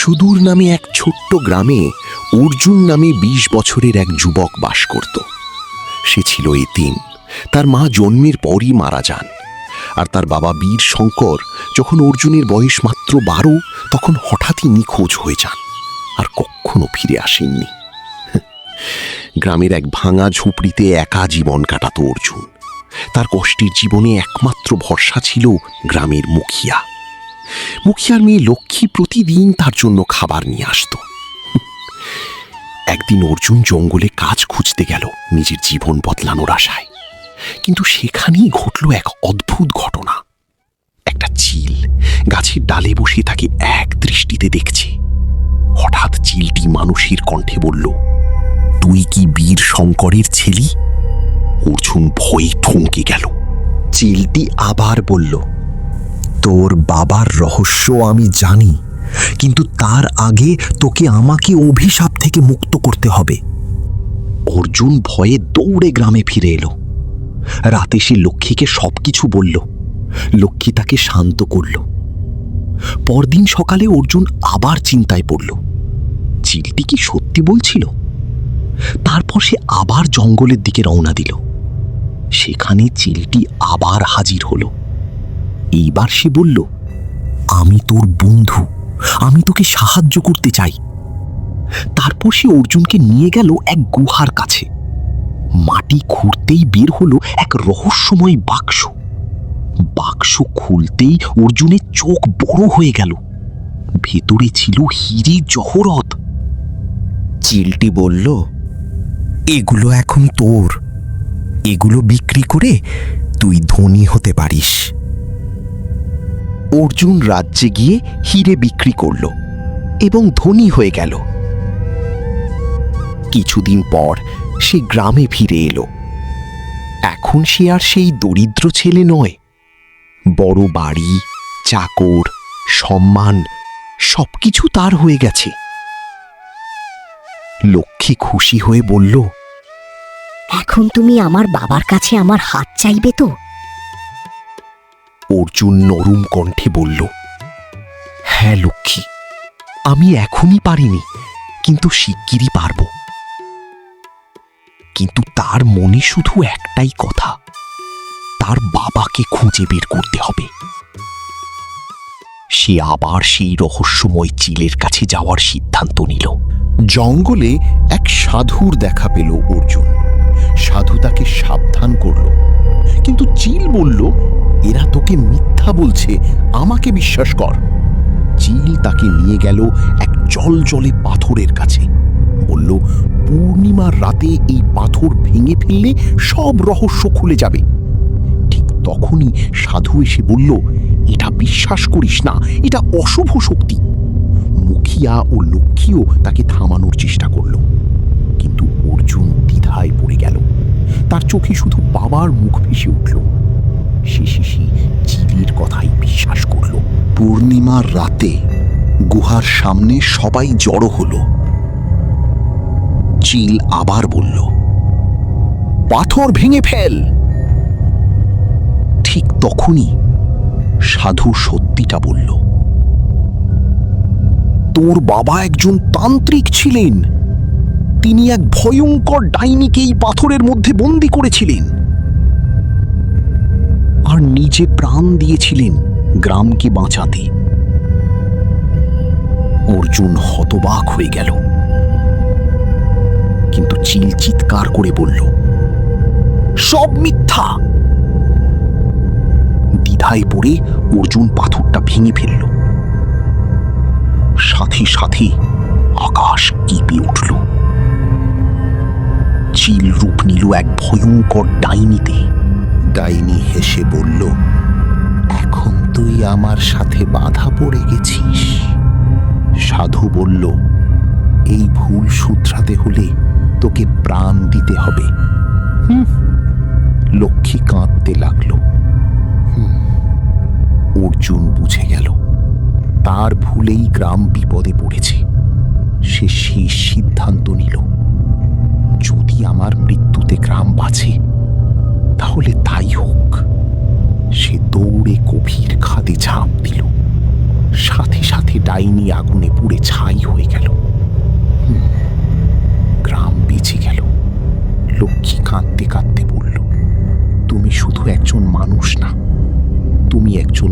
সুদূর নামে এক ছোট্ট গ্রামে অর্জুন নামে ২০ বছরের এক যুবক বাস করত। সে ছিল এতিম। তার মা জন্মের পরই মারা যান। আর তার বাবা বীর শঙ্কর যখন অর্জুনের বয়স মাত্র ১২ তখন হঠাৎই নিখোঁজ হয়ে যান আর কখনো ফিরে আসেননি। গ্রামের এক ভাঙা ঝুপড়িতে একা জীবন কাটাত অর্জুন। তার কষ্টের জীবনে একমাত্র ভরসা ছিল গ্রামের মুখিয়ার মেয়ে লক্ষ্মী প্রতিদিন তার জন্য খাবার নিয়ে আসত। একদিন অর্জুন জঙ্গলে কাজ খুঁজতে গেল নিজের জীবন বদলানোর আশায়। কিন্তু সেখানেই ঘটল এক অদ্ভুত ঘটনা। একটা চিল গাছের ডালে বসে তাকে এক দৃষ্টিতে দেখছে। হঠাৎ চিলটি মানুষের কণ্ঠে বলল, তুই কি বীর শঙ্করের ছেলে? অর্জুন ভয়ে থমকে গেল। চিলটি আবার বলল, তোর বাবার রহস্য আমি জানি, কিন্তু তার আগে তোকে আমাকে অভিশাপ থেকে মুক্ত করতে হবে। অর্জুন ভয়ে দৌড়ে গ্রামে ফিরে এলো। রাতে সে লক্ষ্মীকে সবকিছু বলল। লক্ষ্মী তাকে শান্ত করল। পরদিন সকালে অর্জুন আবার চিন্তায় পড়ল, চিলটি কি সত্যি বলছিল? তারপর সে আবার জঙ্গলের দিকে রওনা দিল। সেখানে চিলটি আবার হাজির হলো। এইবার সে বলল, আমি তোর বন্ধু, আমি তোকে সাহায্য করতে চাই। তারপর সে অর্জুনকে নিয়ে গেল এক গুহার কাছে। মাটি খুঁড়তেই বের হলো এক রহস্যময় বাক্স। বাক্স খুলতেই অর্জুনের চোখ বড় হয়ে গেল। ভেতরে ছিল হীরে জহরত। চিলটি বলল, এগুলো এখন তোর। এগুলো বিক্রি করে তুই ধনী হতে পারিস। অর্জুন রাজ্যে গিয়ে হীরে বিক্রি করল এবং ধনী হয়ে গেল। কিছুদিন পর সে গ্রামে ফিরে এলো। এখন সে আর সেই দরিদ্র ছেলে নয়। বড় বাড়ি, চাকর, সম্মান সবকিছু তার হয়ে গেছে। লক্ষ্মী খুশি হয়ে বলল, এখন তুমি আমার বাবার কাছে আমার হাত চাইবে তো? অর্জুন নরম কণ্ঠে বলল, হ্যাঁ লক্ষ্মী, আমি এখনই পারিনি, কিন্তু শিগগিরই পারব। কিন্তু তার মনে শুধু একটাই কথা, তার বাবাকে খুঁজে বের করতে হবে। সে আবার সেই রহস্যময় চিলের কাছে যাওয়ার সিদ্ধান্ত নিল। জঙ্গলে এক সাধুর দেখা পেল অর্জুন। সাধু তাকে সাবধান করল, কিন্তু চিল বলল, এরা তোকে মিথ্যা বলছে, আমাকে বিশ্বাস কর। চিল তাকে নিয়ে গেল এক জলজলে পাথরের কাছে। বলল, পূর্ণিমার রাতে এই পাথর ভেঙে ফেললে সব রহস্য খুলে যাবে। ঠিক তখনই সাধু এসে বলল, এটা বিশ্বাস করিস না, এটা অশুভ শক্তি। মুখিয়া ও লক্ষ্মীও তাকে থামানোর চেষ্টা করল, কিন্তু অর্জুন দ্বিধায় পড়ে গেল। তার চোখে শুধু বাবার মুখ ভেসে উঠল। শেষে সে চিলের কথাই বিশ্বাস করল। পূর্ণিমার রাতে গুহার সামনে সবাই জড়ো হলো। চিল আবার বলল, পাথর ভেঙে ফেল। ঠিক তখনই সাধু সত্যিটা বলল, তোর বাবা একজন তান্ত্রিক ছিলেন। তিনি এক ভয়ঙ্কর ডাইনিকে এই পাথরের মধ্যে বন্দী করেছিলেন আর নিজে প্রাণ দিয়েছিলেন গ্রামকে বাঁচাতে। অর্জুন হতবাক হয়ে গেল, কিন্তু চিল চিৎকার করে বলল, সব মিথ্যা। দ্বিধায় পড়ে অর্জুন পাথরটা ভেঙে ফেলল। সাথে সাথে আকাশ কেঁপে উঠল। চিল রূপ নিল এক ভয়ঙ্কর ডাইনিতে। ডাইনি হেসে বলল, এখন তুই আমার সাথে বাধা পড়ে গেছিস। সাধু বলল, এই ভুল শুধরাতে হলে তোকে প্রাণ দিতে হবে। লক্ষ্মী কাঁদতে লাগলো। অর্জুন বুঝে গেল, তার ভুলেই গ্রাম বিপদে পড়েছে। সে শেষ সিদ্ধান্ত নিল, যদি আমার মৃত্যুতে গ্রাম বাঁচে তাহলে তাই হোক। সে দৌড়ে গভীর খাদে ঝাঁপ দিল। সাথে সাথে সাথে ডাইনি আগুনে পুড়ে ছাই হয়ে গেল। গ্রাম বেঁচে গেল। লক্ষ্মী কাঁদতে কাঁদতে বলল, তুমি শুধু একজন মানুষ না, তুমি একজন